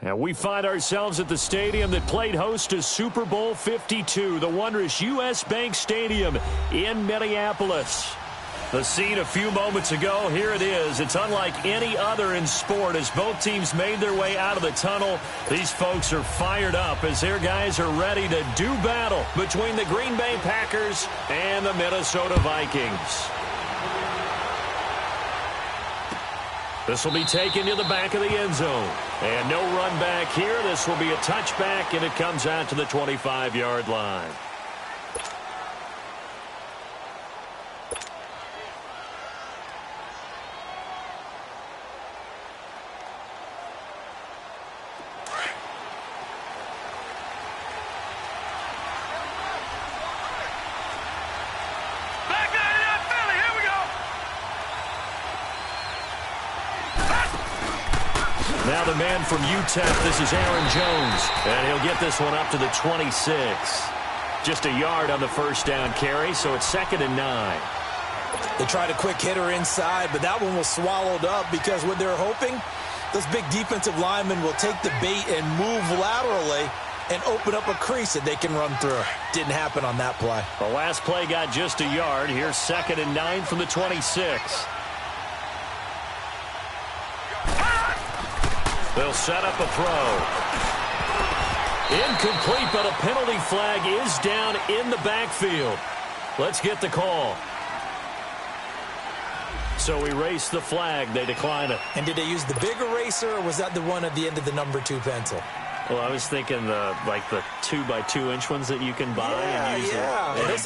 And we find ourselves at the stadium that played host to Super Bowl 52, the wondrous U.S. Bank Stadium in Minneapolis. The scene a few moments ago, here it is. It's unlike any other in sport as both teams made their way out of the tunnel. These folks are fired up as their guys are ready to do battle between the Green Bay Packers and the Minnesota Vikings. This will be taken to the back of the end zone. And no run back here. This will be a touchback, and it comes out to the 25-yard line. Now the man from UTEP, this is Aaron Jones, and he'll get this one up to the 26. Just a yard on the first down carry, so it's 2nd and 9. They tried a quick hitter inside, but that one was swallowed up because what they're hoping, those big defensive linemen will take the bait and move laterally and open up a crease that they can run through. Didn't happen on that play. The last play got just a yard. Here's 2nd and 9 from the 26. They'll set up a throw. Incomplete, but a penalty flag is down in the backfield. Let's get the call. So erase the flag. They decline it. And did they use the big eraser, or was that the one at the end of the number 2 pencil? Well, I was thinking the 2x2-inch ones that you can buy and use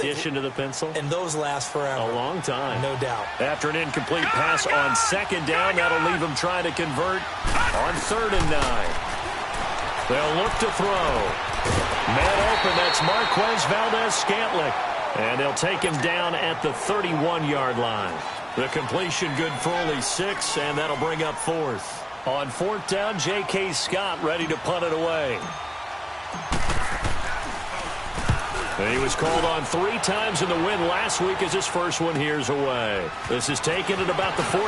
in addition to the pencil. And those last forever. A long time. No doubt. After an incomplete pass on 2nd down, that'll leave them trying to convert on 3rd and 9. They'll look to throw. Man open, that's Marquez Valdez-Scantling. And they'll take him down at the 31-yard line. The completion good for only 6, and that'll bring up 4th. On 4th down, J.K. Scott ready to punt it away. And he was called on 3 times in the win last week as his first one here's away. This is taken at about the 14.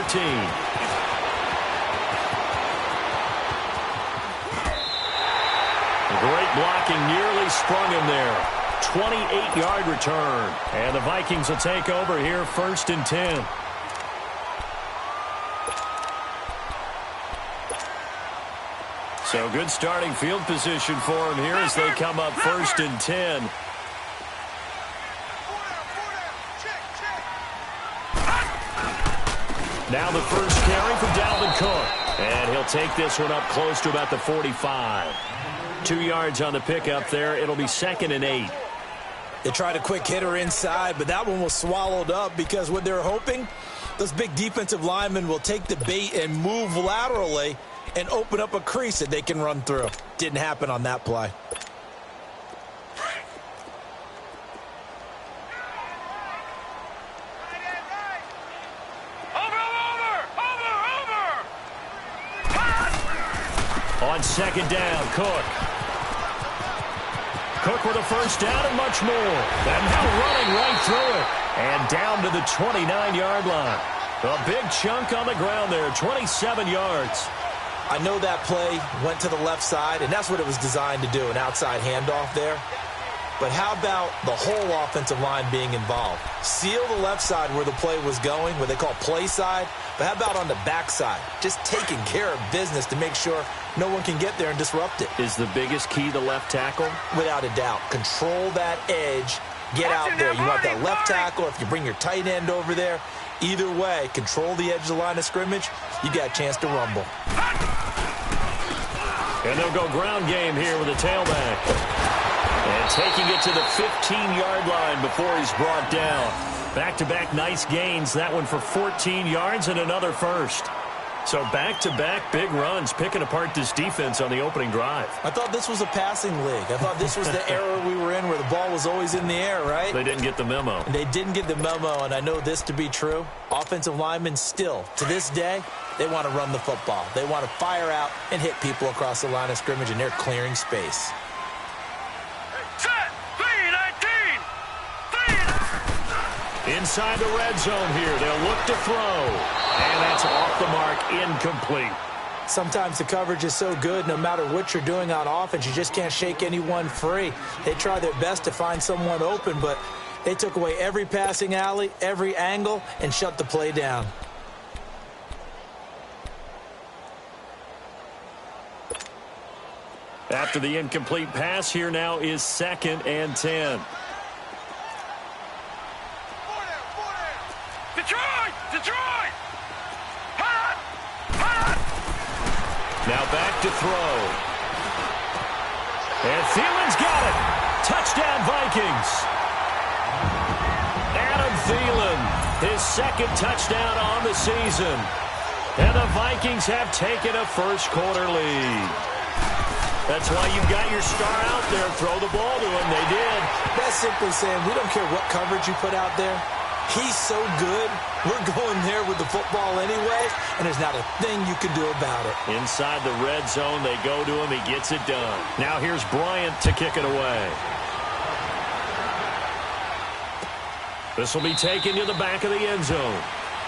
Great blocking, nearly sprung him there. 28-yard return. And the Vikings will take over here 1st and 10. So good starting field position for him here as they come up 1st and 10. Now the first carry from Dalvin Cook. And he'll take this one up close to about the 45. 2 yards on the pickup there. It'll be 2nd and 8. They tried a quick hitter inside, but that one was swallowed up because what they're hoping, those big defensive linemen will take the bait and move laterally and open up a crease that they can run through. Didn't happen on that play. On 2nd down, Cook. Cook with a first down and much more. And now running right through it. And down to the 29-yard line. A big chunk on the ground there, 27 yards. I know that play went to the left side, and that's what it was designed to do, an outside handoff there. But how about the whole offensive line being involved? Seal the left side where the play was going, what they call play side. But how about on the back side? Just taking care of business to make sure no one can get there and disrupt it. Is the biggest key the left tackle? Without a doubt. Control that edge. Get out there. You want that left tackle. If you bring your tight end over there, either way, control the edge of the line of scrimmage. You got a chance to rumble. And they'll go ground game here with a tailback. And taking it to the 15-yard line before he's brought down. Back-to-back nice gains. That one for 14 yards and another first. So back-to-back big runs, picking apart this defense on the opening drive. I thought this was a passing league. I thought this was the era we were in where the ball was always in the air, right? They didn't get the memo. They didn't get the memo, and I know this to be true. Offensive linemen still, to this day, they want to run the football. They want to fire out and hit people across the line of scrimmage, and they're clearing space. Inside the red zone here. They'll look to throw. And that's off the mark, incomplete. Sometimes the coverage is so good, no matter what you're doing on offense, you just can't shake anyone free. They try their best to find someone open, but they took away every passing alley, every angle, and shut the play down. After the incomplete pass, here now is 2nd and 10. Detroit! Now back to throw. And Thielen's got it. Touchdown, Vikings. Adam Thielen, his 2nd touchdown on the season. And the Vikings have taken a first-quarter lead. That's why you've got your star out there. Throw the ball to him. They did. That's simply saying we don't care what coverage you put out there. He's so good, we're going there with the football anyway, and there's not a thing you can do about it. Inside the red zone, they go to him. He gets it done. Now here's Bryant to kick it away. This will be taken to the back of the end zone.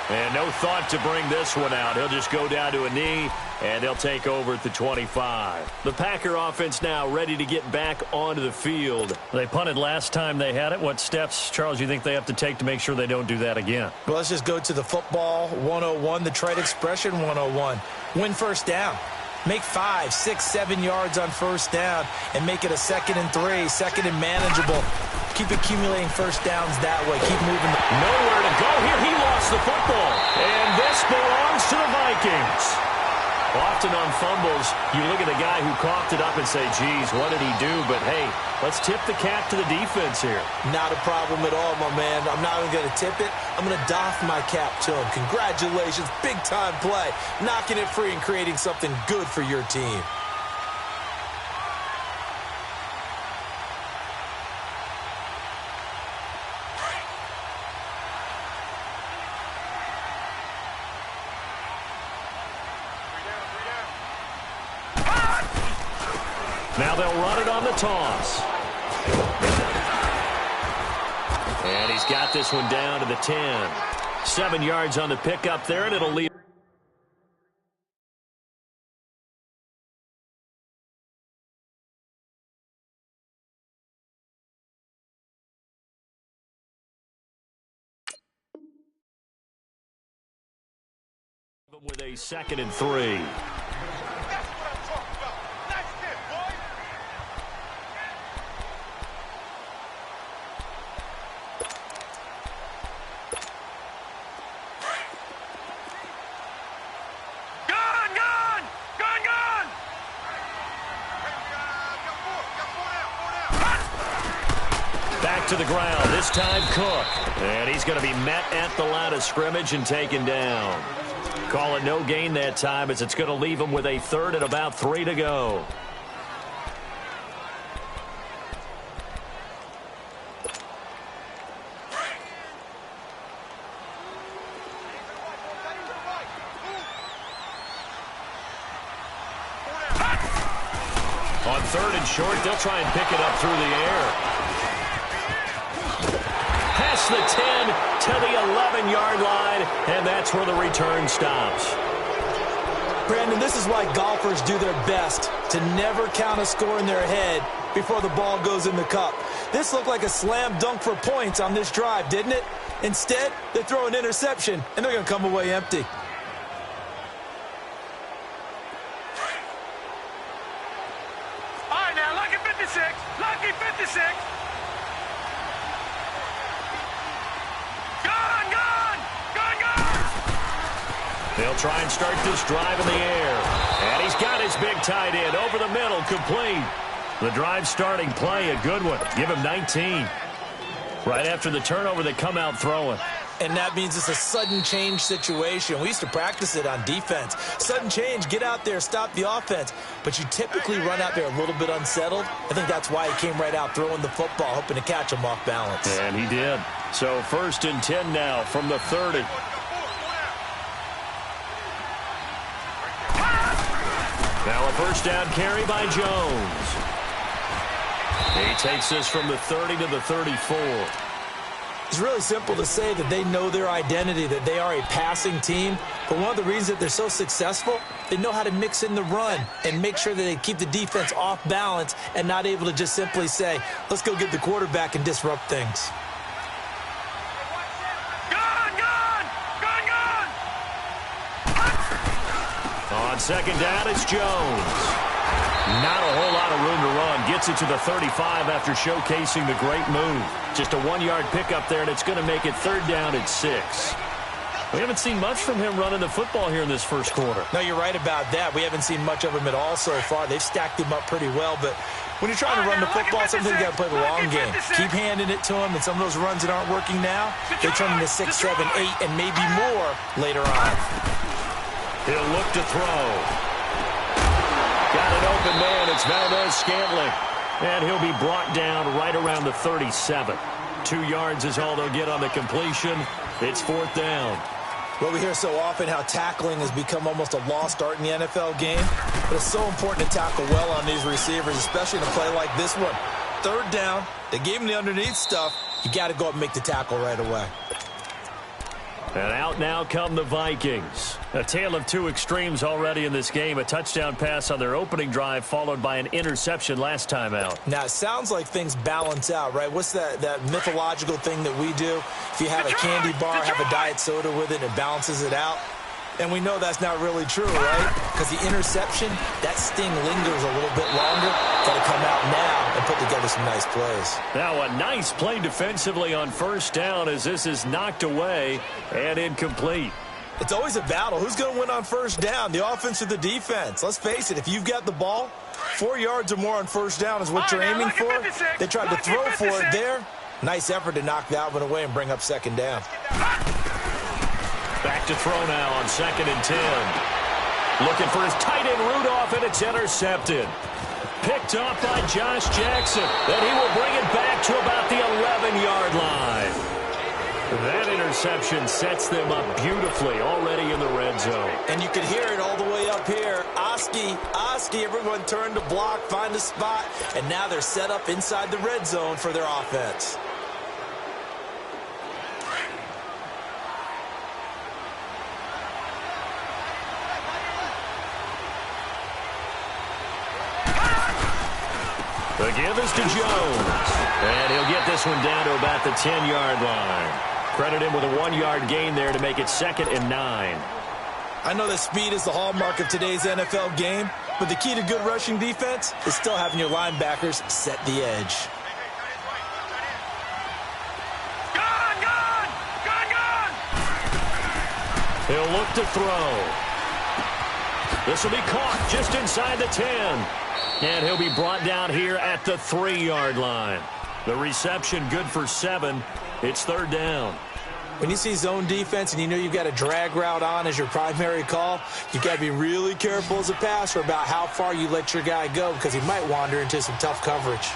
And no thought to bring this one out. He'll just go down to a knee, and he'll take over at the 25. The Packer offense now ready to get back onto the field. They punted last time they had it. What steps, Charles, you think they have to take to make sure they don't do that again? Well, let's just go to the football 101, the trade expression 101. Win first down. Make 5, 6, 7 yards on first down and make it a 2nd and 3, 2nd and manageable. Keep accumulating first downs that way. Keep moving. Nowhere to go here. He lost the football. And this belongs to the Vikings. Often on fumbles, you look at the guy who coughed it up and say, geez, what did he do? But, hey, let's tip the cap to the defense here. Not a problem at all, my man. I'm not even going to tip it. I'm going to doff my cap to him. Congratulations. Big-time play. Knocking it free and creating something good for your team. Now they'll run it on the toss. And he's got this one down to the 10. 7 yards on the pickup there, and it'll leave. With a 2nd and 3. To the ground, this time Cook. And he's going to be met at the line of scrimmage and taken down. Call it no gain that time as it's going to leave him with a 3rd and about 3 to go. On 3rd and short, they'll try and pick it up through the air. Past the 10 to the 11-yard line, and that's where the return stops. Brandon, this is why golfers do their best to never count a score in their head before the ball goes in the cup. This looked like a slam dunk for points on this drive, didn't it? Instead, they throw an interception, and they're going to come away empty. All right, now, lucky 56. Lucky 56. They'll try and start this drive in the air. And he's got his big tight end over the middle, complete. The drive starting play, a good one. Give him 19. Right after the turnover, they come out throwing. And that means it's a sudden change situation. We used to practice it on defense. Sudden change, get out there, stop the offense. But you typically run out there a little bit unsettled. I think that's why he came right out throwing the football, hoping to catch him off balance. And he did. So 1st and 10 now from the 30. Now a first down carry by Jones. He takes this from the 30 to the 34. It's really simple to say that they know their identity, that they are a passing team. But one of the reasons that they're so successful, they know how to mix in the run and make sure that they keep the defense off balance and not able to just simply say, let's go get the quarterback and disrupt things. On second down, it's Jones. Not a whole lot of room to run. Gets it to the 35 after showcasing the great move. Just a 1-yard pickup there, and it's going to make it third down at 6. We haven't seen much from him running the football here in this first quarter. No, you're right about that. We haven't seen much of him at all so far. They've stacked him up pretty well, but when you're trying to run the football, sometimes you got to play the long game. Keep handing it to him, and some of those runs that aren't working now, they turn into 6, 7, 8, and maybe more later on. He'll look to throw. Got an open man. It's Valdez-Scantling. And he'll be brought down right around the 37. 2 yards is all they'll get on the completion. It's fourth down. Well, we hear so often how tackling has become almost a lost art in the NFL game. But it's so important to tackle well on these receivers, especially in a play like this one. Third down. They gave him the underneath stuff. You got to go up and make the tackle right away. And out now come the Vikings. A tale of two extremes already in this game. A touchdown pass on their opening drive, followed by an interception last time out. Now, it sounds like things balance out, right? What's that mythological thing that we do? If you have a candy bar, have a diet soda with it, and it balances it out. And we know that's not really true, right? Because the interception, that sting lingers a little bit longer. Got to come out now and put together some nice plays. Now a nice play defensively on first down as this is knocked away and incomplete. It's always a battle. Who's going to win on first down, the offense or the defense? Let's face it, if you've got the ball, 4 yards or more on first down is what you're aiming for. They tried to throw for it there. Nice effort to knock that one away and bring up second down. Back to throw now on 2nd and 10. Looking for his tight end Rudolph, and it's intercepted. Picked up by Josh Jackson. Then he will bring it back to about the 11-yard line. That interception sets them up beautifully already in the red zone. And you can hear it all the way up here. Oski, everyone turned to block, find a spot, and now they're set up inside the red zone for their offense. The give is to Jones. And he'll get this one down to about the 10-yard line. Credit him with a 1-yard gain there to make it 2nd and 9. I know that speed is the hallmark of today's NFL game, but the key to good rushing defense is still having your linebackers set the edge. He'll look to throw. This will be caught just inside the 10. And he'll be brought down here at the 3-yard line. The reception good for 7. It's third down. When you see zone defense and you know you've got a drag route on as your primary call, you've got to be really careful as a passer about how far you let your guy go because he might wander into some tough coverage.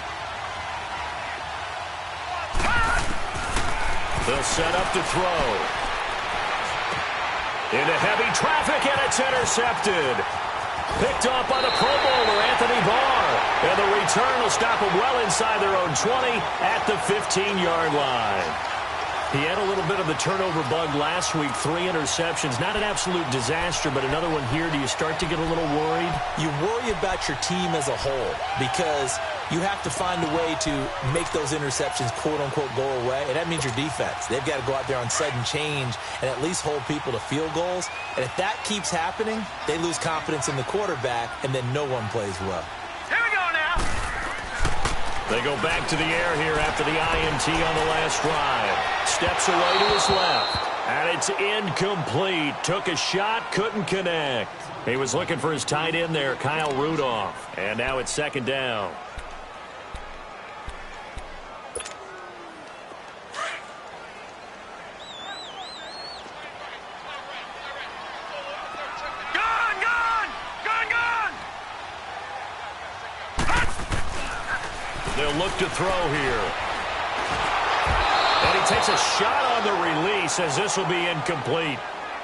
They'll set up to throw. Into heavy traffic, and it's intercepted. Picked off by the Pro Bowler, Anthony Barr. And the return will stop him well inside their own 20 at the 15-yard line. He had a little bit of the turnover bug last week, 3 interceptions. Not an absolute disaster, but another one here. Do you start to get a little worried? You worry about your team as a whole because you have to find a way to make those interceptions, quote-unquote, go away, and that means your defense. They've got to go out there on sudden change and at least hold people to field goals. And if that keeps happening, they lose confidence in the quarterback, and then no one plays well. Here we go now. They go back to the air here after the INT on the last drive. Steps away to his left. And it's incomplete. Took a shot, couldn't connect. He was looking for his tight end there, Kyle Rudolph. And now it's second down. They'll look to throw here. And he takes a shot on the release as this will be incomplete.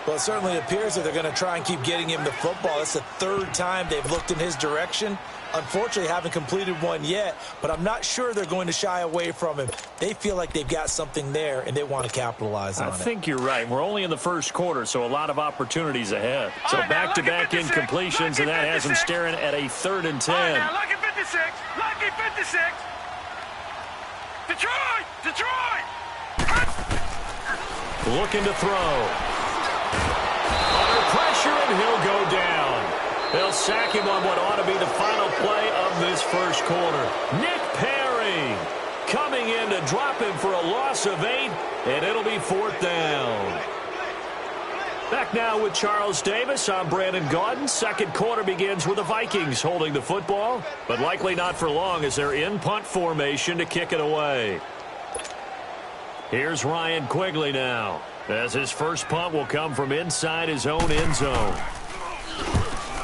Well, it certainly appears that they're going to try and keep getting him the football. It's the third time they've looked in his direction. Unfortunately, haven't completed one yet, but I'm not sure they're going to shy away from him. They feel like they've got something there, and they want to capitalize on it. I think you're right. We're only in the first quarter, so a lot of opportunities ahead. So back-to-back incompletions, and that has them staring at a 3rd and 10. All right, now, lucky 56. Lucky 56. Detroit! Detroit! Looking to throw. Under pressure, and he'll go down. They'll sack him on what ought to be the final play of this first quarter. Nick Perry coming in to drop him for a loss of 8, and it'll be 4th down. Back now with Charles Davis. I'm Brandon Gaudin. Second quarter begins with the Vikings holding the football, but likely not for long as they're in punt formation to kick it away. Here's Ryan Quigley now, as his first punt will come from inside his own end zone.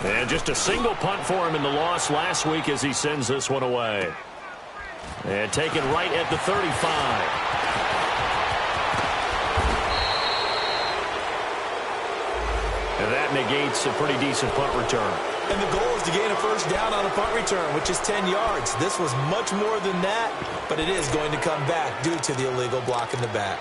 And just a single punt for him in the loss last week as he sends this one away. And taken right at the 35. And that negates a pretty decent punt return. And the goal is to gain a first down on a punt return, which is 10 yards. This was much more than that, but it is going to come back due to the illegal block in the back.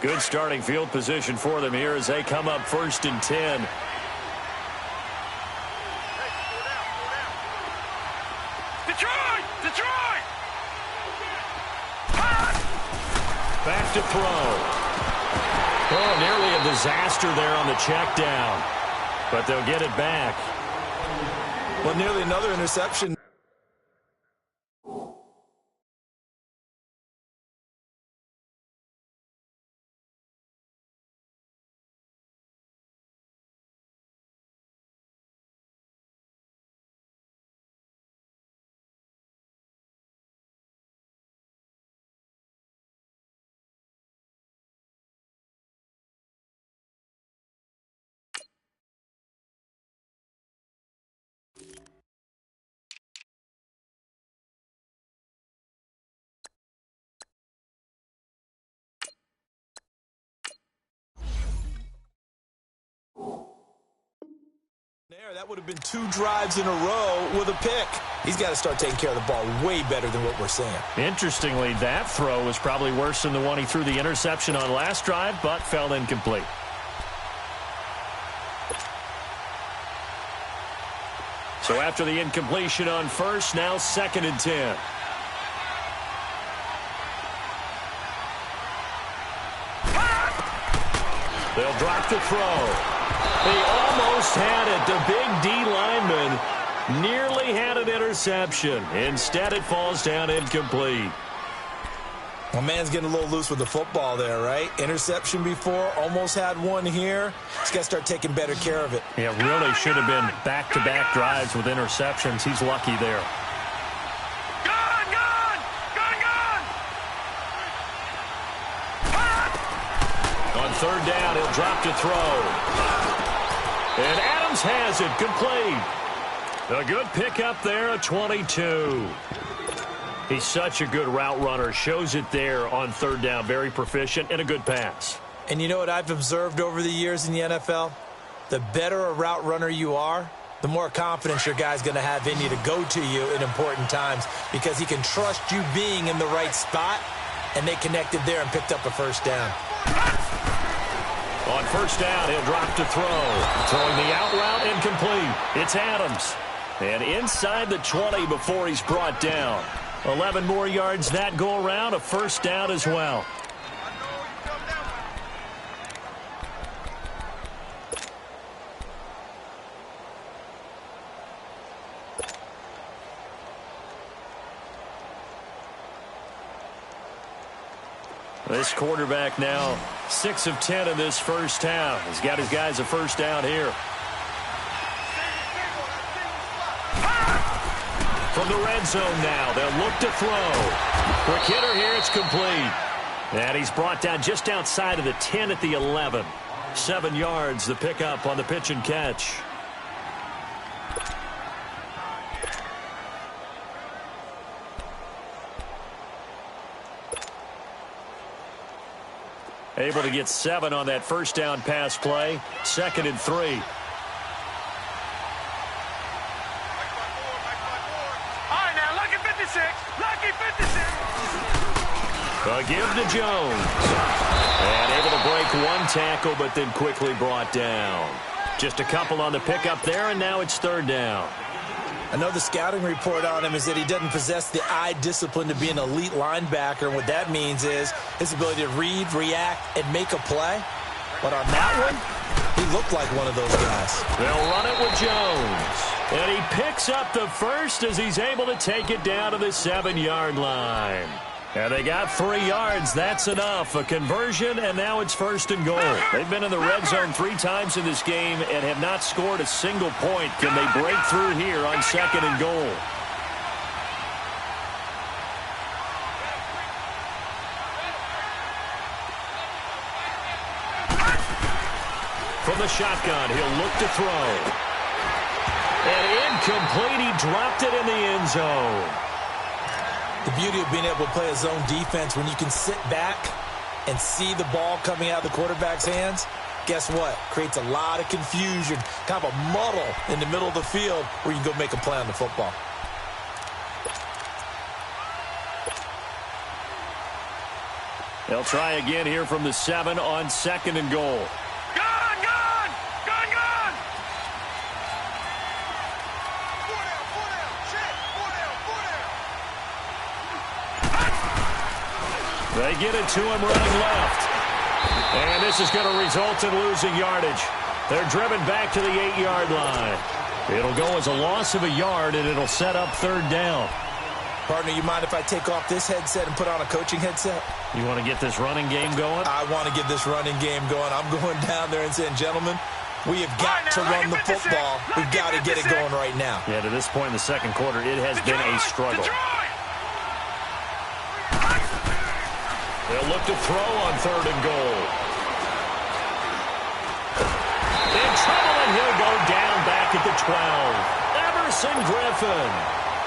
Good starting field position for them here as they come up 1st and 10. Detroit! Detroit! Back to throw. Oh, nearly a disaster there on the check down. But they'll get it back. Well, nearly another interception. That would have been 2 drives in a row with a pick. He's got to start taking care of the ball way better than what we're seeing. Interestingly, that throw was probably worse than the one he threw the interception on last drive, but fell incomplete. So after the incompletion on first, now 2nd and 10. They'll drop the throw. They almost had it. The big D lineman nearly had an interception. Instead, it falls down incomplete. Well, man's getting a little loose with the football there, right? Interception before, almost had one here. He's got to start taking better care of it. Yeah, really should have been back-to-back drives with interceptions. He's lucky there. On 3rd down, he'll drop to throw. And Adams has it complete. A good pickup there, a 22. He's such a good route runner. Shows it there on 3rd down. Very proficient and a good pass. And you know what I've observed over the years in the NFL? The better a route runner you are, the more confidence your guy's going to have in you to go to you in important times because he can trust you being in the right spot, and they connected there and picked up a first down. On 1st down, he'll drop to throw. Throwing the out route incomplete. It's Adams. And inside the 20 before he's brought down. 11 more yards that go around, a first down as well. This quarterback now 6 of 10 in this first half. He's got his guys a first down here. From the red zone now, they'll look to throw. Quick hitter here, it's complete. And he's brought down just outside of the 10 at the 11. 7 yards, the pickup on the pitch and catch. Able to get 7 on that first down pass play. 2nd and 3. All right, now, lucky 56. Lucky 56. A give to Jones. And able to break 1 tackle, but then quickly brought down. Just a couple on the pickup there, and now it's 3rd down. I know the scouting report on him is that he doesn't possess the eye discipline to be an elite linebacker. And what that means is his ability to read, react, and make a play. But on that one, he looked like one of those guys. They'll run it with Jones. And he picks up the first as he's able to take it down to the 7-yard line. And they got 3 yards. That's enough. A conversion, and now it's 1st and goal. They've been in the red zone 3 times in this game and have not scored a single point. Can they break through here on 2nd and goal? From the shotgun, he'll look to throw. And incomplete. He dropped it in the end zone. The beauty of being able to play a zone defense when you can sit back and see the ball coming out of the quarterback's hands, guess what? Creates a lot of confusion, kind of a muddle in the middle of the field where you can go make a play on the football. They'll try again here from the 7 on 2nd and goal. They get it to him running left. And this is going to result in losing yardage. They're driven back to the 8-yard line. It'll go as a loss of a yard, and it'll set up 3rd down. Partner, you mind if I take off this headset and put on a coaching headset? You want to get this running game going? I want to get this running game going. I'm going down there and saying, gentlemen, we have got to run the football. We've got to get it going right now. Yeah, to this point in the 2nd quarter, it has been a struggle. They'll look to throw on 3rd and goal. In trouble, and he'll go down back at the 12. Everson Griffin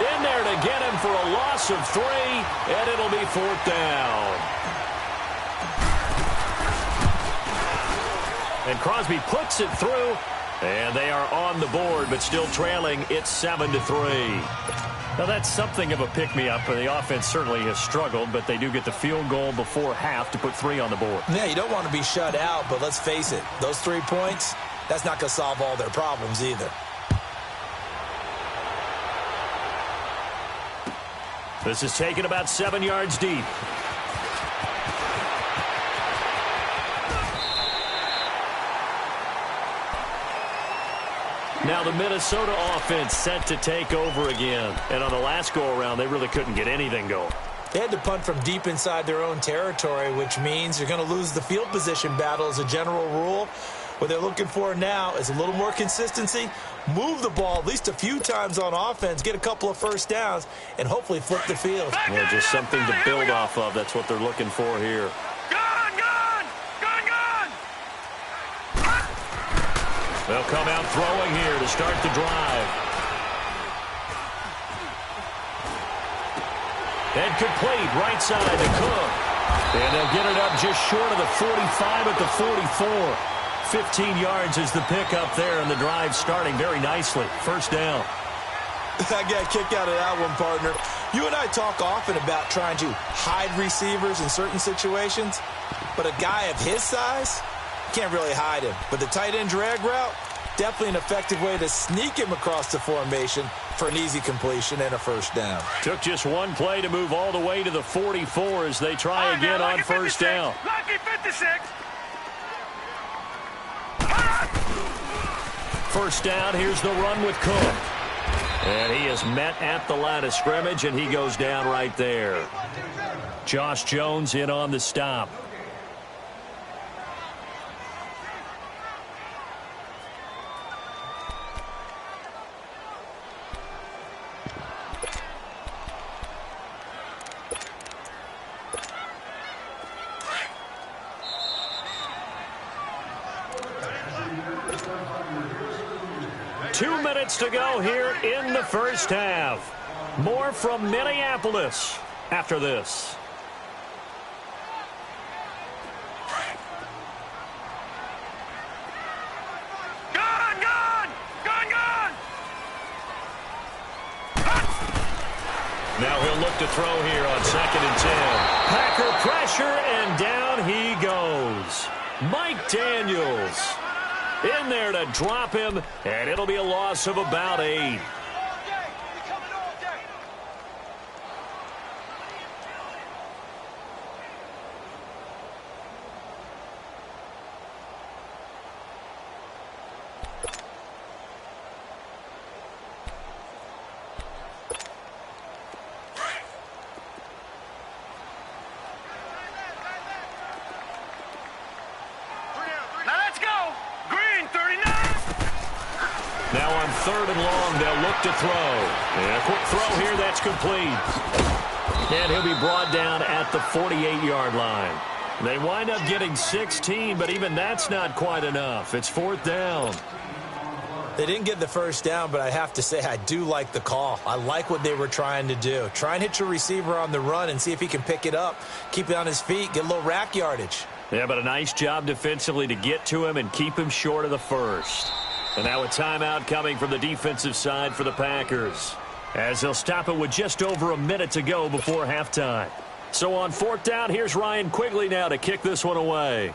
in there to get him for a loss of 3, and it'll be 4th down. And Crosby puts it through, and they are on the board, but still trailing. It's 7-3. Now, that's something of a pick-me-up, and the offense certainly has struggled, but they do get the field goal before half to put 3 on the board. Yeah, you don't want to be shut out, but let's face it, those 3 points, that's not going to solve all their problems either. This is taken about 7 yards deep. Now the Minnesota offense set to take over again. And on the last go-around, they really couldn't get anything going. They had to punt from deep inside their own territory, which means you're going to lose the field position battle as a general rule. What they're looking for now is a little more consistency, move the ball at least a few times on offense, get a couple of first downs, and hopefully flip the field. Well, just something to build off of. That's what they're looking for here. They'll come out throwing here to start the drive. And complete right side to Cook. And they'll get it up just short of the 45 at the 44. 15 yards is the pickup there, and the drive starting very nicely. 1st down. I got a kick out of that one, partner. You and I talk often about trying to hide receivers in certain situations, but a guy of his size, can't really hide him. But the tight end drag route, definitely an effective way to sneak him across the formation for an easy completion and a 1st down. Took just 1 play to move all the way to the 44 as they try again on 1st down. Lucky 56. 1st down, here's the run with Cook. And he is met at the line of scrimmage, and he goes down right there. Josh Jones in on the stop. To go here in the first half. More from Minneapolis after this. Gone! Now he'll look to throw here on 2nd and 10. Packer pressure, and down he goes. Mike Daniels in there to drop him, and it'll be a loss of about 8. Now let's go! Green, 39! Now on 3rd and long, they'll look to throw. And a quick throw here, that's complete. And he'll be brought down at the 48-yard line. They wind up getting 16, but even that's not quite enough. It's 4th down. They didn't get the first down, but I have to say I do like the call. I like what they were trying to do. Try and hit your receiver on the run and see if he can pick it up, keep it on his feet, get a little rack yardage. Yeah, but a nice job defensively to get to him and keep him short of the first. And now a timeout coming from the defensive side for the Packers, as they'll stop it with just over a minute to go before halftime. So on 4th down, here's Ryan Quigley now to kick this one away.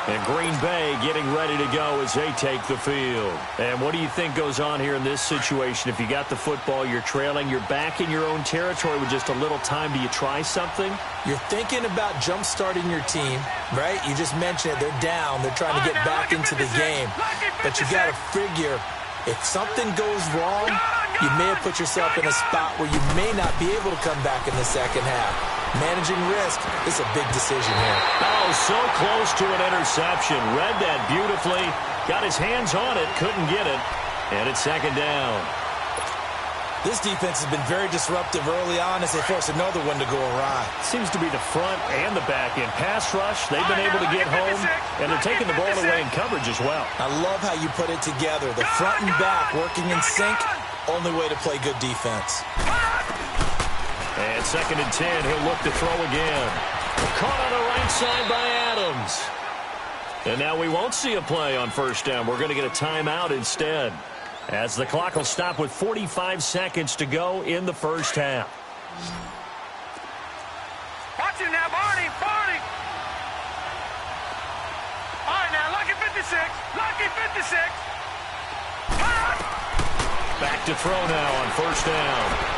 And Green Bay getting ready to go as they take the field. And what do you think goes on here in this situation? If you got the football, you're trailing, you're back in your own territory with just a little time. Do you try something? You're thinking about jump-starting your team, right? You just mentioned it. They're down. They're trying to get back into the game. But you got to figure, if something goes wrong, you may have put yourself in a spot where you may not be able to come back in the second half. Managing risk is a big decision here. Oh, so close to an interception. Read that beautifully. Got his hands on it, couldn't get it. And it's 2nd down. This defense has been very disruptive early on as they force another one to go awry. Seems to be the front and the back end. Pass rush, they've been able to get home, and they're taking the ball away in coverage as well. I love how you put it together. The front and back working in sync, only way to play good defense. And 2nd and 10, he'll look to throw again. Caught on the right side by Adams. And now we won't see a play on 1st down. We're going to get a timeout instead, as the clock will stop with 45 seconds to go in the first half. Watch him now, Barney! All right, now, lucky 56! Lucky 56! Back to throw now on 1st down.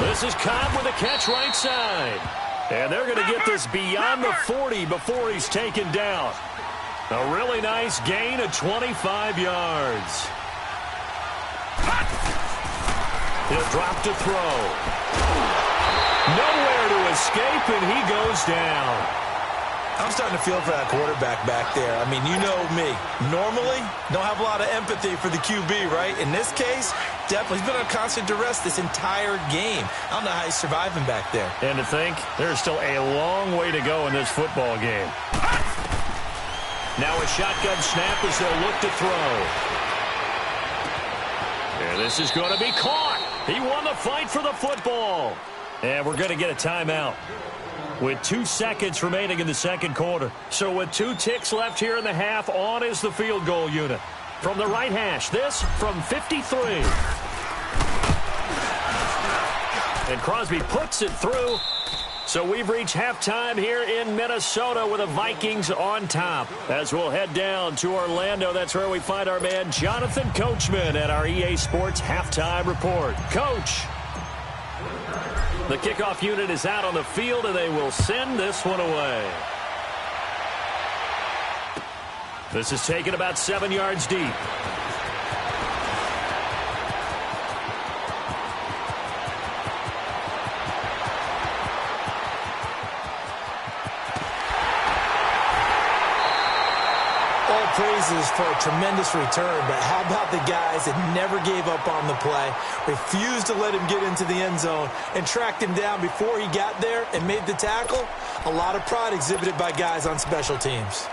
This is Cobb with a catch right side. And they're going to get this beyond the 40 before he's taken down. A really nice gain of 25 yards. He'll drop to throw. Nowhere to escape, and he goes down. I'm starting to feel for that quarterback back there. I mean, you know me. Normally, don't have a lot of empathy for the QB, right? In this case, definitely. He's been under constant duress this entire game. I don't know how he's surviving back there. And to think, there's still a long way to go in this football game. Now a shotgun snap as they'll look to throw. And this is going to be caught. He won the fight for the football. And we're going to get a timeout with 2 seconds remaining in the 2nd quarter. So with 2 ticks left here in the half, on is the field goal unit. From the right hash, this from 53. And Crosby puts it through. So we've reached halftime here in Minnesota with the Vikings on top. As we'll head down to Orlando, that's where we find our man Jonathan Coachman at our EA Sports Halftime Report. Coach. The kickoff unit is out on the field, and they will send this one away. This is taken about 7 yards deep. Praises for a tremendous return, but how about the guys that never gave up on the play, refused to let him get into the end zone, and tracked him down before he got there and made the tackle? A lot of pride exhibited by guys on special teams.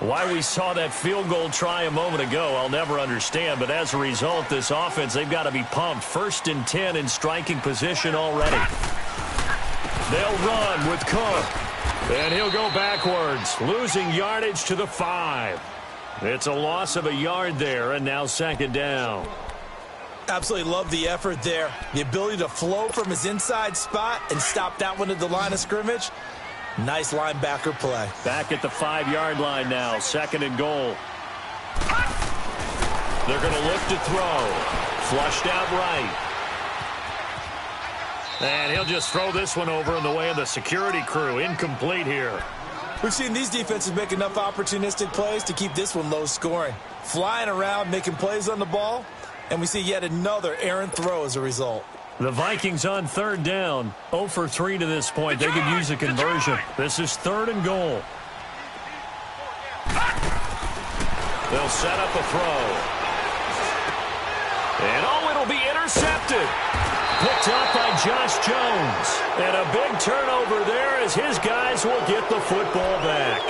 Why we saw that field goal try a moment ago, I'll never understand, but as a result, this offense, they've got to be pumped. 1st and 10 in striking position already. They'll run with Cook. And he'll go backwards, losing yardage to the 5. It's a loss of a yard there, and now 2nd down. Absolutely love the effort there. The ability to flow from his inside spot and stop that one at the line of scrimmage. Nice linebacker play. Back at the 5-yard line now, 2nd and goal. They're going to look to throw. Flushed out right. And he'll just throw this one over in the way of the security crew. Incomplete here. We've seen these defenses make enough opportunistic plays to keep this one low scoring. Flying around, making plays on the ball, and we see yet another errant throw as a result. The Vikings on 3rd down. 0 for 3 to this point. They could use a conversion. This is 3rd and goal. They'll set up a throw. And it'll be intercepted. Picked up by Josh Jones. And a big turnover there as his guys will get the football back.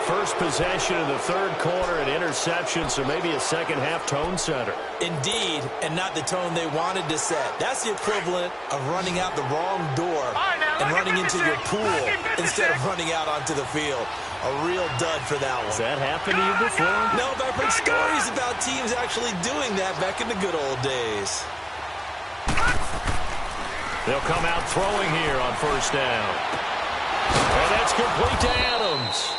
First possession of the 3rd quarter, an interception, so maybe a second-half tone setter. Indeed, and not the tone they wanted to set. That's the equivalent of running out the wrong door and running into your pool instead of running out onto the field. A real dud for that one. Has that happened to you before? No, but I've heard stories about teams actually doing that back in the good old days. They'll come out throwing here on 1st down. And that's complete to Adams.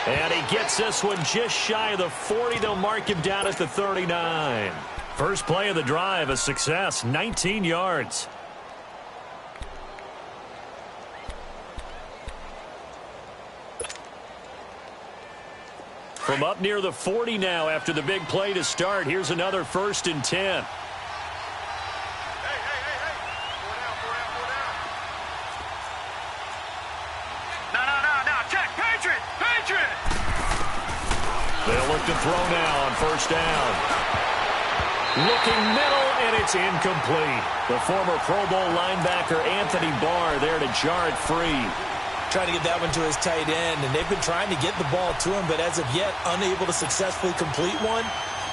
And he gets this one just shy of the 40. They'll mark him down at the 39. First play of the drive, a success, 19 yards. From up near the 40 now after the big play to start. Here's another 1st and 10. They'll look to throw now on 1st down. Looking middle, and it's incomplete. The former Pro Bowl linebacker Anthony Barr there to jar it free. Trying to get that one to his tight end, and they've been trying to get the ball to him, but as of yet, unable to successfully complete one.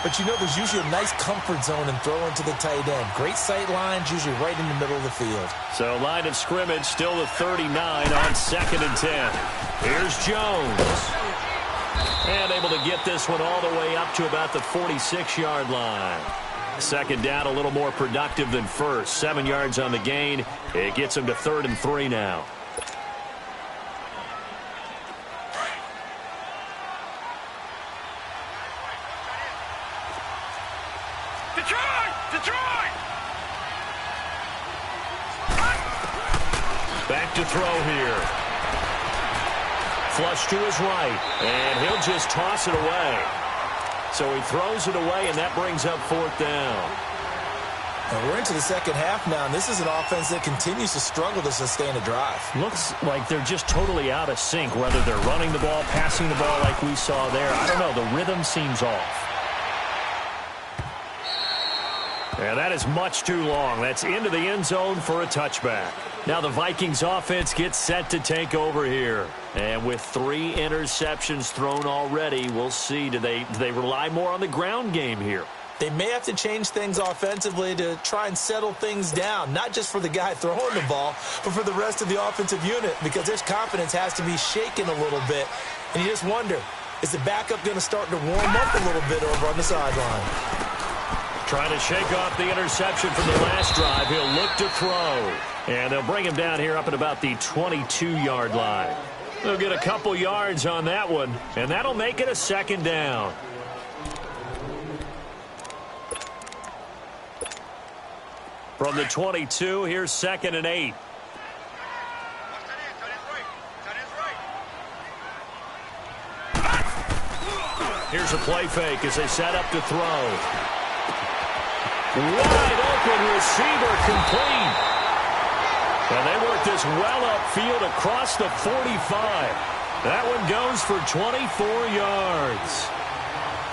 But you know there's usually a nice comfort zone in throwing to the tight end. Great sight lines, usually right in the middle of the field. So line of scrimmage still the 39 on 2nd and 10. Here's Jones. And able to get this one all the way up to about the 46-yard line. 2nd down, a little more productive than 1st. 7 yards on the gain. It gets him to 3rd and 3 now. Detroit! Back to throw here. Flush to his right, and he'll just toss it away. So he throws it away, and that brings up 4th down. And we're into the 2nd half now, and this is an offense that continues to struggle to sustain a drive. Looks like they're just totally out of sync, whether they're running the ball, passing the ball like we saw there. I don't know, the rhythm seems off. And that is much too long. That's into the end zone for a touchback. Now the Vikings offense gets set to take over here. And with 3 interceptions thrown already, we'll see. Do they rely more on the ground game here? They may have to change things offensively to try and settle things down, not just for the guy throwing the ball, but for the rest of the offensive unit, because their confidence has to be shaken a little bit. And you just wonder, is the backup going to start to warm up a little bit over on the sideline? Trying to shake off the interception from the last drive. He'll look to throw. And they'll bring him down here up at about the 22-yard line. They'll get a couple yards on that one, and that'll make it a 2nd down. From the 22, here's 2nd and 8. Here's a play fake as they set up to throw. Wide open receiver complete. And they work this well upfield across the 45. That one goes for 24 yards.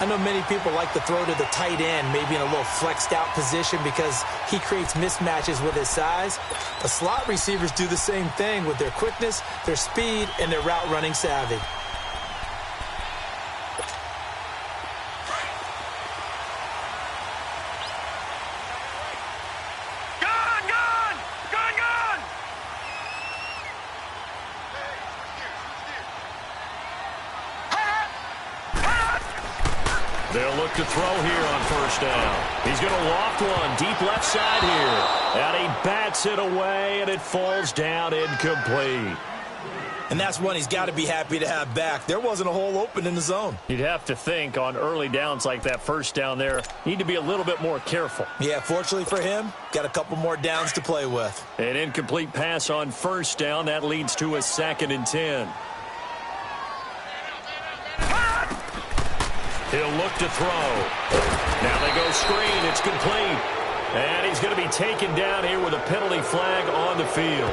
I know many people like to throw to the tight end, maybe in a little flexed out position because he creates mismatches with his size. The slot receivers do the same thing with their quickness, their speed, and their route running savvy. They'll look to throw here on 1st down. He's going to loft one deep left side here. And he bats it away, and it falls down incomplete. And that's one he's got to be happy to have back. There wasn't a hole open in the zone. You'd have to think on early downs like that 1st down there, need to be a little bit more careful. Yeah, fortunately for him, got a couple more downs to play with. An incomplete pass on 1st down. That leads to a 2nd and 10. He'll look to throw. Now they go screen. It's complete. And he's going to be taken down here with a penalty flag on the field.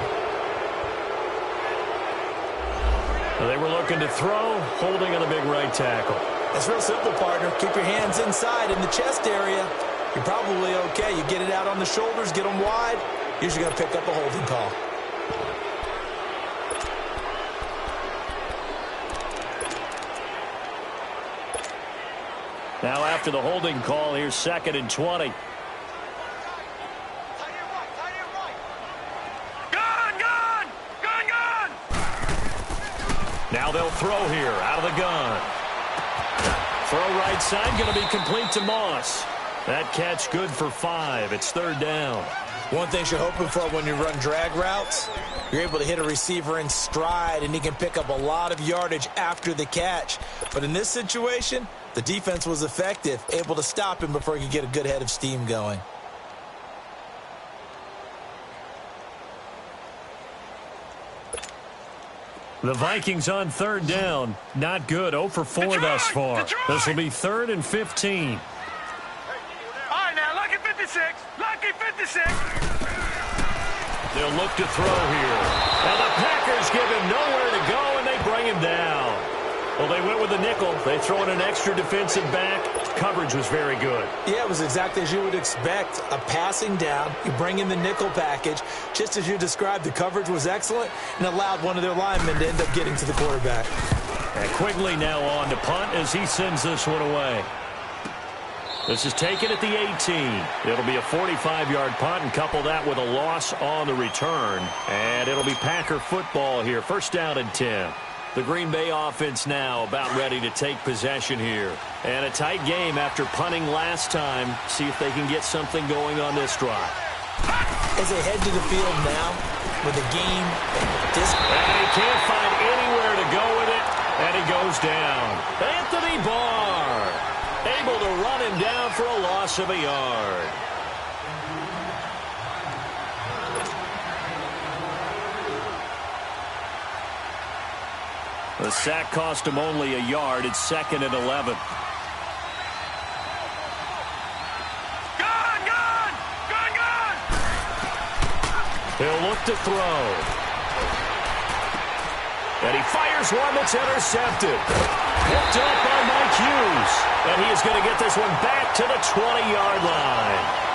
They were looking to throw, holding on the big right tackle. It's real simple, partner. Keep your hands inside in the chest area. You're probably okay. You get it out on the shoulders, get them wide. Usually going to pick up a holding call. Now after the holding call, here's 2nd and 20. Now they'll throw here out of the gun. Throw right side, going to be complete to Moss. That catch good for 5. It's 3rd down. One thing you're hoping for when you run drag routes, you're able to hit a receiver in stride, and he can pick up a lot of yardage after the catch. But in this situation, the defense was effective, able to stop him before he could get a good head of steam going. The Vikings on 3rd down. Not good. 0 for 4 thus far. This will be 3rd and 15. All right, now, lucky 56. Lucky 56. They'll look to throw here. And the Packers give him nowhere to go, and they bring him down. Well, they went with the nickel. They throw in an extra defensive back. Coverage was very good. Yeah, it was exactly as you would expect. A passing down. You bring in the nickel package. Just as you described, the coverage was excellent and allowed one of their linemen to end up getting to the quarterback. And Quigley now on to punt as he sends this one away. This is taken at the 18. It'll be a 45-yard punt, and couple that with a loss on the return. And it'll be Packer football here. 1st down and 10. The Green Bay offense now about ready to take possession here. And a tight game after punting last time. See if they can get something going on this drive. As they head to the field now with the game. And he can't find anywhere to go with it. And he goes down. Anthony Barr able to run him down for a loss of a yard. The sack cost him only a yard. It's 2nd and 11. He'll look to throw. And he fires one that's intercepted. Picked up by Mike Hughes. And he is going to get this one back to the 20-yard line.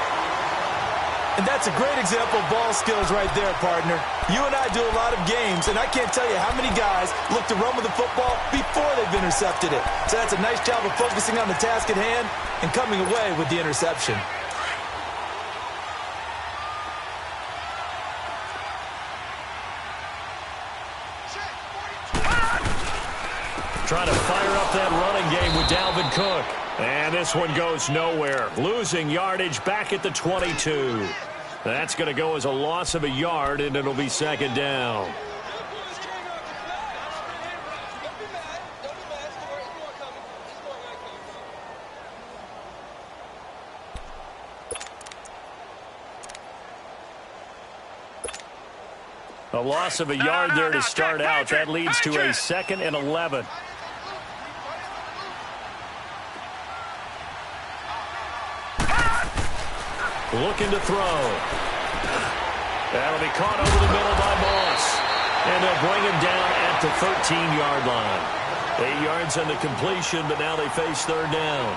And that's a great example of ball skills right there, partner. You and I do a lot of games, and I can't tell you how many guys look to run with the football before they've intercepted it. So that's a nice job of focusing on the task at hand and coming away with the interception. Trying to fire up that running game with Dalvin Cook. And this one goes nowhere. Losing yardage back at the 22. That's going to go as a loss of a yard, and it'll be 2nd down. A loss of a yard there to start out. That leads to a 2nd and 11. Looking to throw. That'll be caught over the middle by Moss. And they'll bring him down at the 13-yard line. 8 yards on the completion, but now they face 3rd down.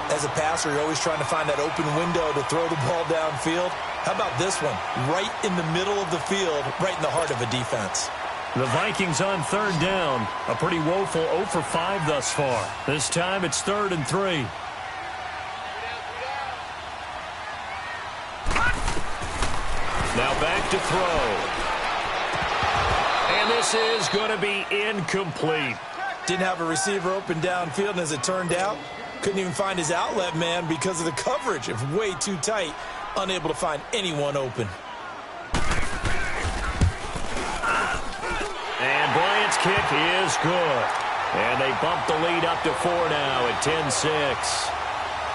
As a passer, you're always trying to find that open window to throw the ball downfield. How about this one? Right in the middle of the field, right in the heart of a defense. The Vikings on 3rd down. A pretty woeful 0 for 5 thus far. This time it's 3rd and 3. Now back to throw. And this is going to be incomplete. Didn't have a receiver open downfield, and as it turned out, couldn't even find his outlet man because of the coverage. It was way too tight, unable to find anyone open. And Bryant's kick is good. And they bump the lead up to 4 now at 10-6.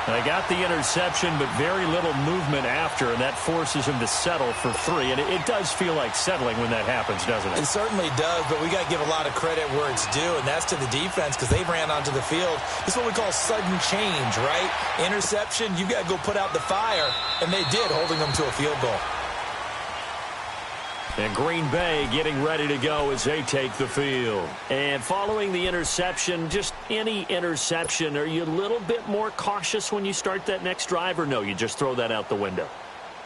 They got the interception, but very little movement after, and that forces him to settle for 3. And it does feel like settling when that happens, doesn't it? It certainly does, but we got to give a lot of credit where it's due, and that's to the defense because they ran onto the field. This is what we call sudden change, right? Interception, you got to go put out the fire, and they did, holding them to a field goal. And Green Bay getting ready to go as they take the field. And following the interception, just any interception, are you a little bit more cautious when you start that next drive, or no, you just throw that out the window?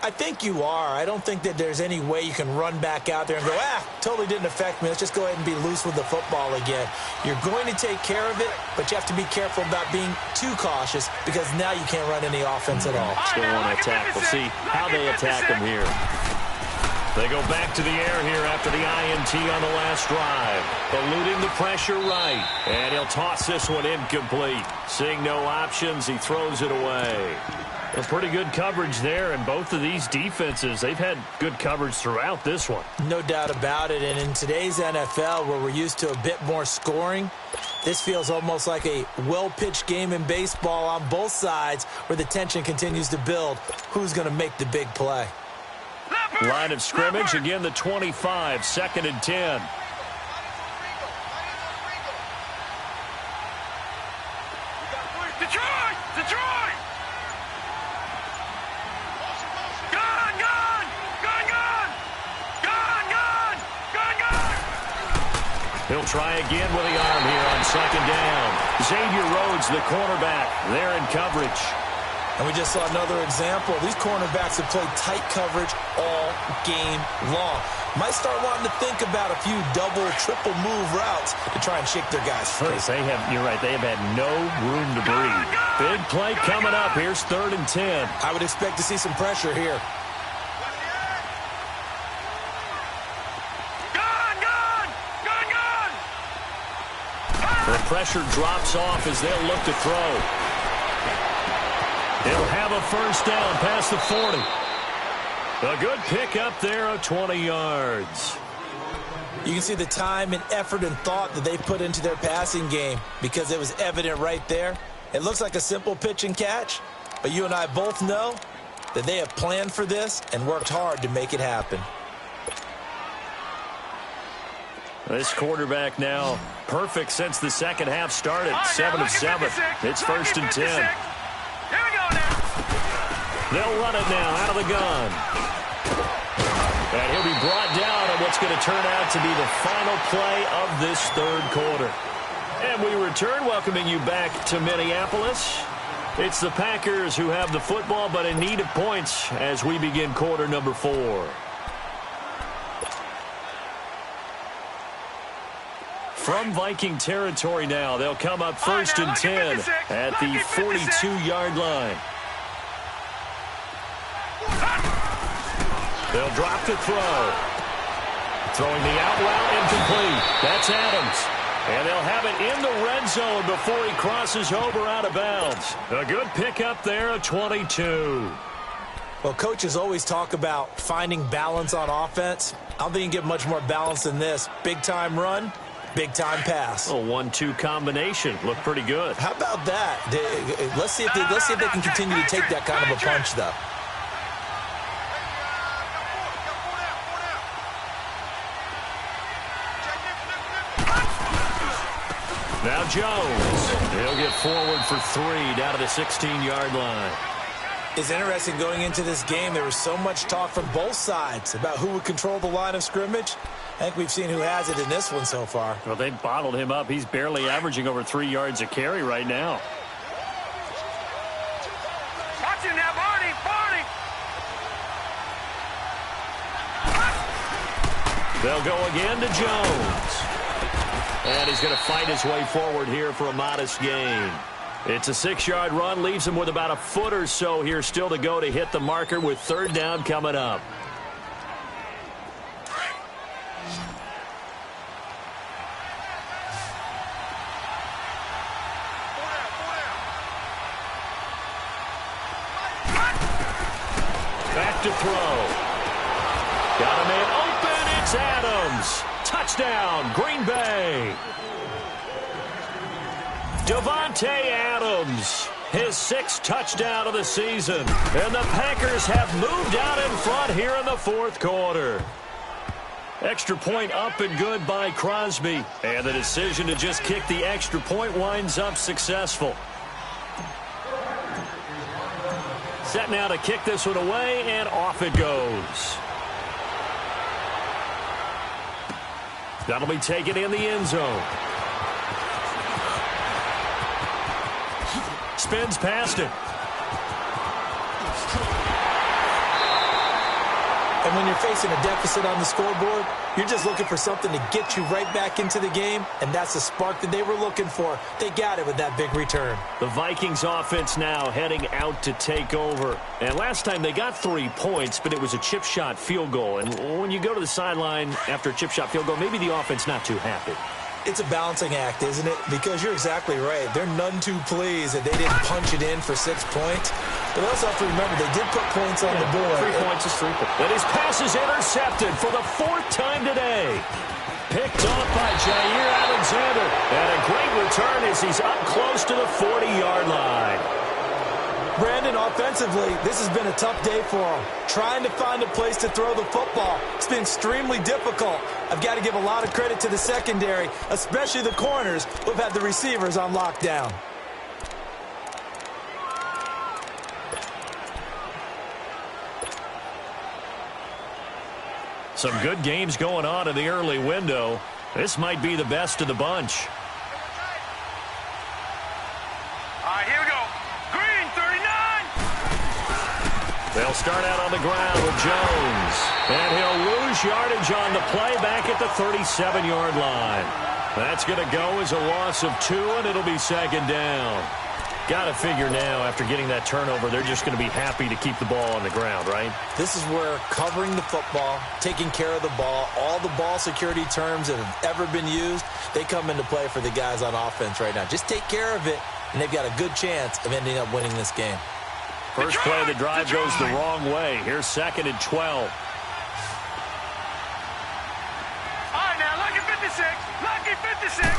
I think you are. I don't think that there's any way you can run back out there and go, totally didn't affect me. Let's just go ahead and be loose with the football again. You're going to take care of it, but you have to be careful about being too cautious because now you can't run any offense at all. Still want to attack. We'll see how they attack them here. They go back to the air here after the INT on the last drive. Eluding the pressure right. And he'll toss this one incomplete. Seeing no options, he throws it away. A pretty good coverage there, and both of these defenses, they've had good coverage throughout this one. No doubt about it, and in today's NFL, where we're used to a bit more scoring, this feels almost like a well-pitched game in baseball on both sides where the tension continues to build. Who's going to make the big play? Line of scrimmage, again the 25, 2nd and 10. Detroit! Detroit! Gone! Gone! Gone! Gone! Gone! Gone! Gone! Gone! He'll try again with the arm here on 2nd down. Xavier Rhodes, the cornerback, there in coverage. And we just saw another example. These cornerbacks have played tight coverage all game long. Might start wanting to think about a few double, triple move routes to try and shake their guys free. You're right, they have had no room to breathe. Big play coming up. Here's 3rd and 10. I would expect to see some pressure here. The pressure drops off as they'll look to throw. He'll have a 1st down past the 40. A good pick up there of 20 yards. You can see the time and effort and thought that they put into their passing game because it was evident right there. It looks like a simple pitch and catch, but you and I both know that they have planned for this and worked hard to make it happen. This quarterback now perfect since the second half started. 7 of 7. It's 1st and 10. Here we go now. They'll run it now out of the gun. And he'll be brought down on what's going to turn out to be the final play of this 3rd quarter. And we return, welcoming you back to Minneapolis. It's the Packers who have the football, but in need of points as we begin quarter number 4. From Viking territory now, they'll come up 1st and 10 at the 42-yard line. They'll drop to throw. Throwing the out route incomplete. That's Adams. And they'll have it in the red zone before he crosses over out of bounds. A good pickup there of 22. Well, coaches always talk about finding balance on offense. I don't think you can get much more balance than this. Big-time run, big-time pass. A 1-2 combination. Looked pretty good. How about that? Let's see if they can continue to take that kind of a punch, though. Now Jones. He'll get forward for 3 down to the 16-yard line. It's interesting going into this game. There was so much talk from both sides about who would control the line of scrimmage. I think we've seen who has it in this one so far. Well, they bottled him up. He's barely averaging over 3 yards a carry right now. Watch him now, Barney. They'll go again to Jones. And he's going to fight his way forward here for a modest gain. It's a 6-yard run, leaves him with about a foot or so here still to go to hit the marker with 3rd down coming up. Back to throw. Got a man open. It's Adams. Touchdown, Green Bay. Davante Adams, his 6th touchdown of the season. And the Packers have moved out in front here in the 4th quarter. Extra point up and good by Crosby. And the decision to just kick the extra point winds up successful. Set now to kick this one away, and off it goes. That'll be taken in the end zone. Spins past it. And when you're facing a deficit on the scoreboard, you're just looking for something to get you right back into the game, and that's the spark that they were looking for. They got it with that big return. The Vikings offense now heading out to take over. And last time they got 3 points, but it was a chip shot field goal. And when you go to the sideline after a chip shot field goal, maybe the offense not too happy. It's a balancing act, isn't it? Because you're exactly right. They're none too pleased that they didn't punch it in for 6 points. But also have to remember, they did put points on the board. 3 points is 3 points. But his pass is intercepted for the 4th time today. Picked off by Jair Alexander. And a great return as he's up close to the 40-yard line. Brandon, offensively, this has been a tough day for him. Trying to find a place to throw the football. It's been extremely difficult. I've got to give a lot of credit to the secondary, especially the corners who have had the receivers on lockdown. Some good games going on in the early window. This might be the best of the bunch. All right, here we go. Green, 39. They'll start out on the ground with Jones. And he'll lose yardage on the play back at the 37-yard line. That's going to go as a loss of 2, and it'll be 2nd down. Got to figure now, after getting that turnover, they're just going to be happy to keep the ball on the ground, right? This is where covering the football, taking care of the ball, all the ball security terms that have ever been used, they come into play for the guys on offense right now. Just take care of it, and they've got a good chance of ending up winning this game. First play of the drive goes the wrong way. Here's 2nd and 12. All right, now, lucky 56. Lucky 56.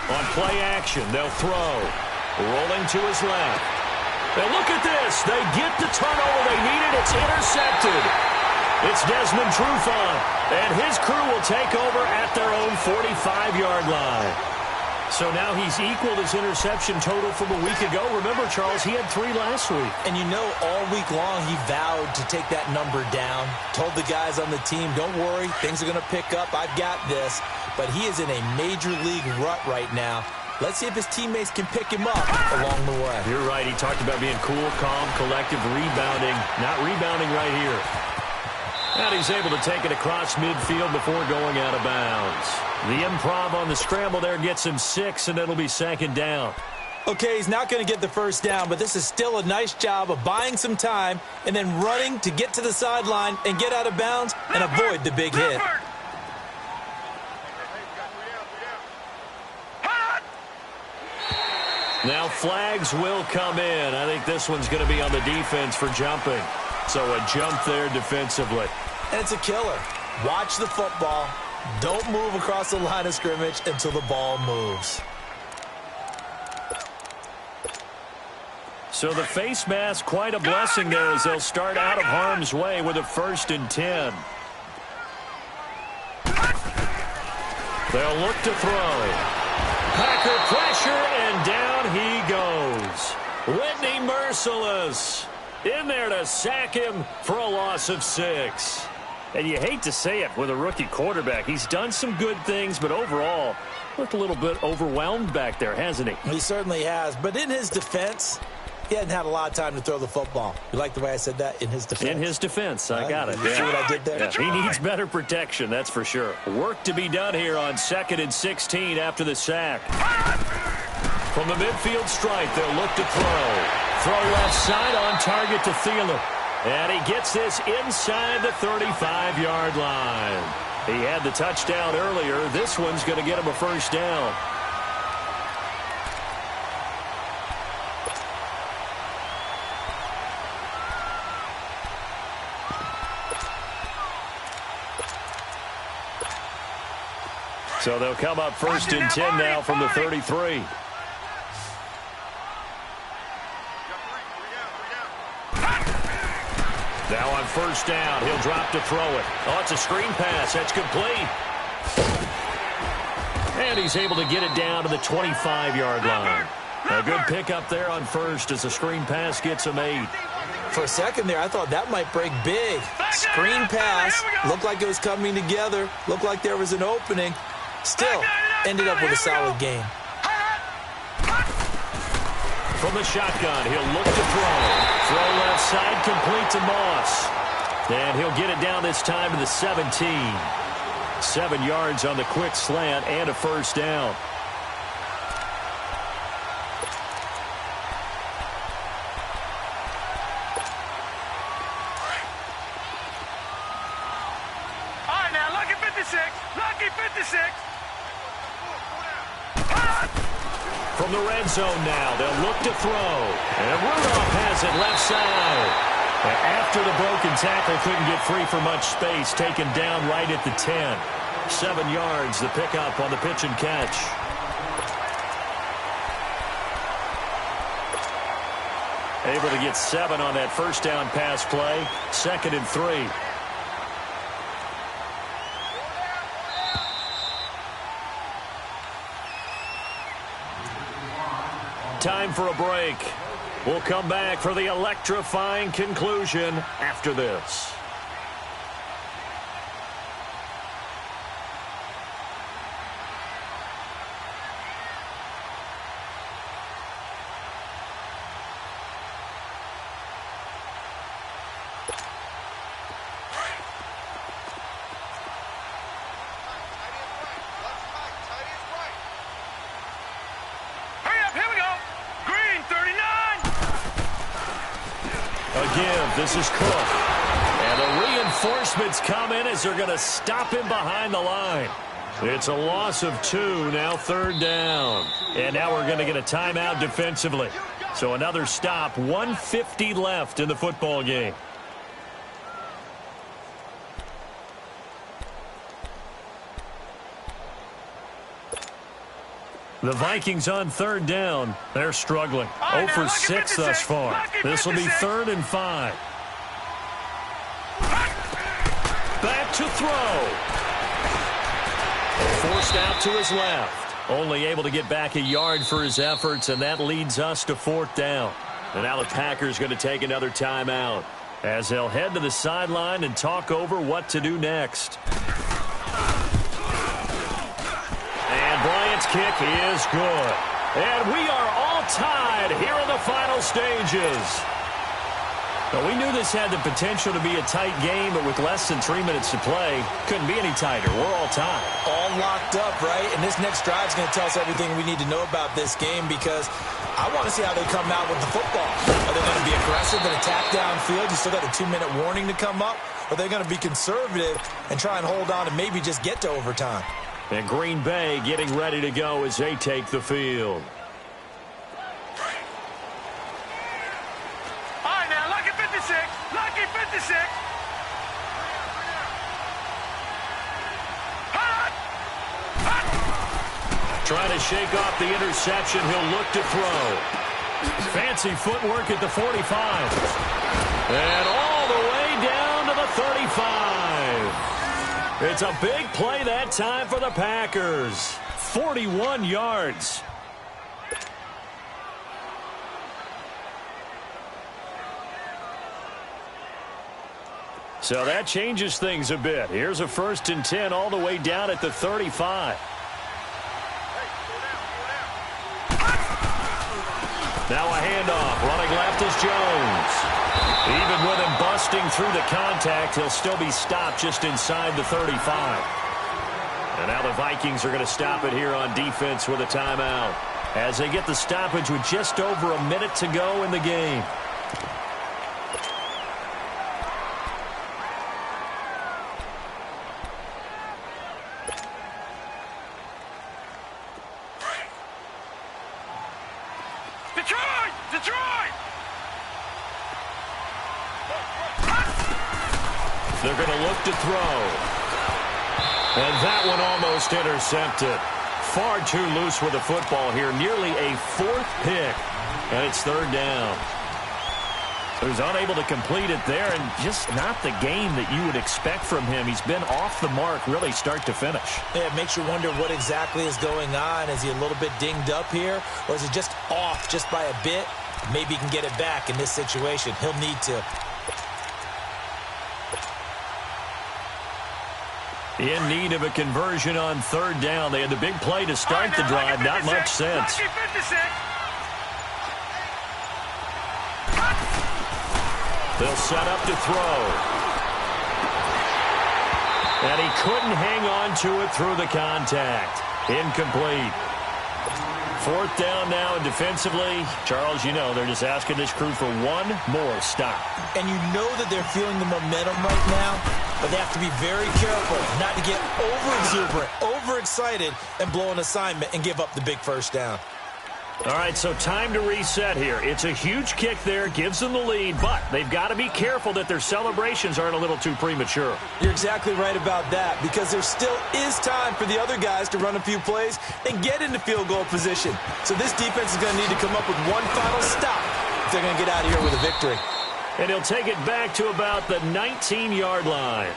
On play action, they'll throw. Rolling to his left. And look at this. They get the turnover they needed. It's intercepted. It's Desmond Trufant. And his crew will take over at their own 45-yard line. So now he's equaled his interception total from a week ago. Remember, Charles, he had 3 last week. And you know, all week long he vowed to take that number down. Told the guys on the team, don't worry, things are going to pick up. I've got this. But he is in a major league rut right now. Let's see if his teammates can pick him up along the way. You're right. He talked about being cool, calm, collective, rebounding. Not rebounding right here. And he's able to take it across midfield before going out of bounds. The improv on the scramble there gets him 6, and it'll be 2nd down. Okay, he's not going to get the first down, but this is still a nice job of buying some time and then running to get to the sideline and get out of bounds and avoid the big hit. Now flags will come in. I think this one's going to be on the defense for jumping. So a jump there defensively. And it's a killer. Watch the football. Don't move across the line of scrimmage until the ball moves. So the face mask, quite a blessing there as they'll start out of harm's way with a 1st and 10. They'll look to throw. Packer pressure, and down he goes. Whitney Merciless in there to sack him for a loss of 6. And you hate to say it with a rookie quarterback. He's done some good things, but overall, looked a little bit overwhelmed back there, hasn't he? He certainly has. But in his defense, he hadn't had a lot of time to throw the football. You like the way I said that? In his defense? In his defense. I got it. You see what I did there? Yeah. He needs better protection, that's for sure. Work to be done here on 2nd and 16 after the sack. From the midfield stripe, they'll look to throw. Throw left side on target to Thielen. And he gets this inside the 35-yard line. He had the touchdown earlier. This one's going to get him a first down. So they'll come up 1st and 10 now from the 33. Now on 1st down, he'll drop to throw it. Oh, it's a screen pass. That's complete. And he's able to get it down to the 25-yard line. A good pickup there on 1st as the screen pass gets him 8. For a second there, I thought that might break big. Screen pass. Looked like it was coming together. Looked like there was an opening. Still, ended up with a solid game. From the shotgun, he'll look to throw. Throw left side, complete to Moss. And he'll get it down this time to the 17. 7 yards on the quick slant and a first down. All right, now, lucky 56. Lucky 56. From the red zone now, they'll look to throw. And Rudolph has it left side. And after the broken tackle, couldn't get free for much space, taken down right at the 10. 7 yards, the pickup on the pitch and catch. Able to get 7 on that first down pass play. 2nd and 3. Time for a break. We'll come back for the electrifying conclusion after this. This is Cook. And the reinforcements come in as they're going to stop him behind the line. It's a loss of 2, now 3rd down. And now we're going to get a timeout defensively. So another stop, 1:50 left in the football game. The Vikings on 3rd down. They're struggling. 0 for 6 thus far. This will be 3rd and 5. Back to throw. Forced out to his left. Only able to get back a yard for his efforts, and that leads us to 4th down. And now the Packers going to take another timeout as they'll head to the sideline and talk over what to do next. Bryant's kick is good. And we are all tied here in the final stages. Now, we knew this had the potential to be a tight game, but with less than 3 minutes to play, couldn't be any tighter. We're all tied. All locked up, right? And this next drive is going to tell us everything we need to know about this game because I want to see how they come out with the football. Are they going to be aggressive and attack downfield? You still got a 2-minute warning to come up? Or are they going to be conservative and try and hold on and maybe just get to overtime? And Green Bay getting ready to go as they take the field. All right, now, lucky 56. Lucky 56. Trying to shake off the interception. He'll look to throw. Fancy footwork at the 45. And all the way down to the 35. It's a big play that time for the Packers. 41 yards. So that changes things a bit. Here's a 1st and 10 all the way down at the 35. Now a handoff. Running left is Jones. Even with him busting through the contact, he'll still be stopped just inside the 35. And now the Vikings are going to stop it here on defense with a timeout as they get the stoppage with just over a minute to go in the game. They're going to look to throw. And that one almost intercepted. Far too loose with the football here. Nearly a 4th pick. And it's 3rd down. So he's unable to complete it there, and just not the game that you would expect from him. He's been off the mark really start to finish. Yeah, it makes you wonder what exactly is going on. Is he a little bit dinged up here, or is he just off just by a bit? Maybe he can get it back in this situation. He'll need to. In need of a conversion on 3rd down. They had the big play to start the drive. Not much sense. They'll set up to throw. And he couldn't hang on to it through the contact. Incomplete. 4th down now, and defensively, Charles, you know, they're just asking this crew for one more stop. And you know that they're feeling the momentum right now, but they have to be very careful not to get over-exuberant, overexcited, and blow an assignment and give up the big 1st down. All right, so time to reset here. It's a huge kick there, gives them the lead, but they've got to be careful that their celebrations aren't a little too premature. You're exactly right about that, because there still is time for the other guys to run a few plays and get into field goal position. So this defense is going to need to come up with one final stop if they're going to get out of here with a victory. And he'll take it back to about the 19-yard line.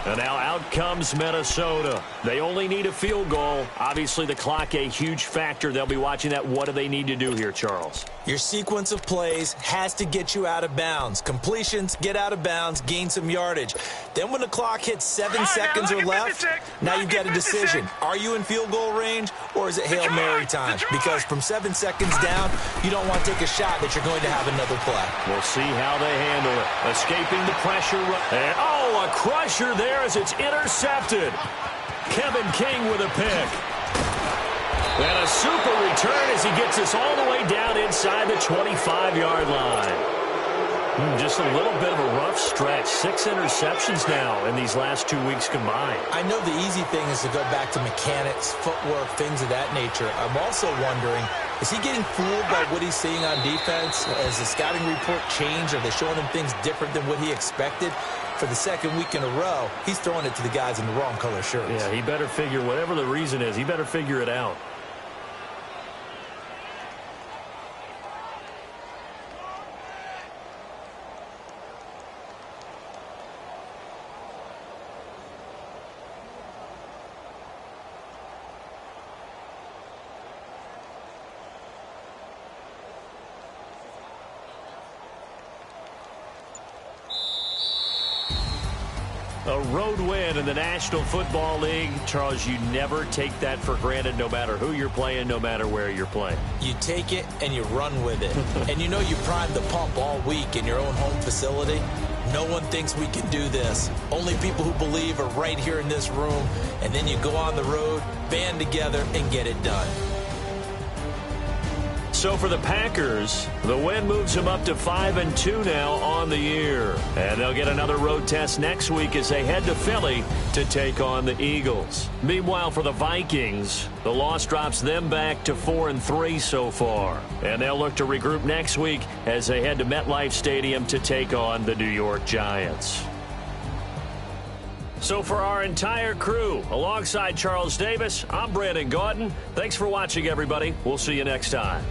And now out comes Minnesota. They only need a field goal. Obviously, the clock a huge factor. They'll be watching that. What do they need to do here, Charles? Your sequence of plays has to get you out of bounds. Completions, get out of bounds, gain some yardage. Then when the clock hits 7 seconds or left, now you've got a decision. Are you in field goal range, or is it Hail Mary time? Because from 7 seconds down, you don't want to take a shot that you're going to have another play. We'll see how they handle it. Escaping the pressure. And, a crusher there as it's intercepted. Kevin King with a pick. And a super return as he gets us all the way down inside the 25-yard line. Just a little bit of a rough stretch. 6 interceptions now in these last 2 weeks combined. I know the easy thing is to go back to mechanics, footwork, things of that nature. I'm also wondering, is he getting fooled by what he's seeing on defense? Has the scouting report changed? Are they showing him things different than what he expected? For the 2nd week in a row, he's throwing it to the guys in the wrong color shirts. Yeah, he better figure, whatever the reason is, he better figure it out. A road win in the National Football League. Charles, you never take that for granted no matter who you're playing, no matter where you're playing. You take it and you run with it. And you know you primed the pump all week in your own home facility. No one thinks we can do this. Only people who believe are right here in this room. And then you go on the road, band together, and get it done. So for the Packers, the win moves them up to 5-2 now on the year. And they'll get another road test next week as they head to Philly to take on the Eagles. Meanwhile, for the Vikings, the loss drops them back to 4-3 so far. And they'll look to regroup next week as they head to MetLife Stadium to take on the New York Giants. So for our entire crew, alongside Charles Davis, I'm Brandon Gaudin. Thanks for watching, everybody. We'll see you next time.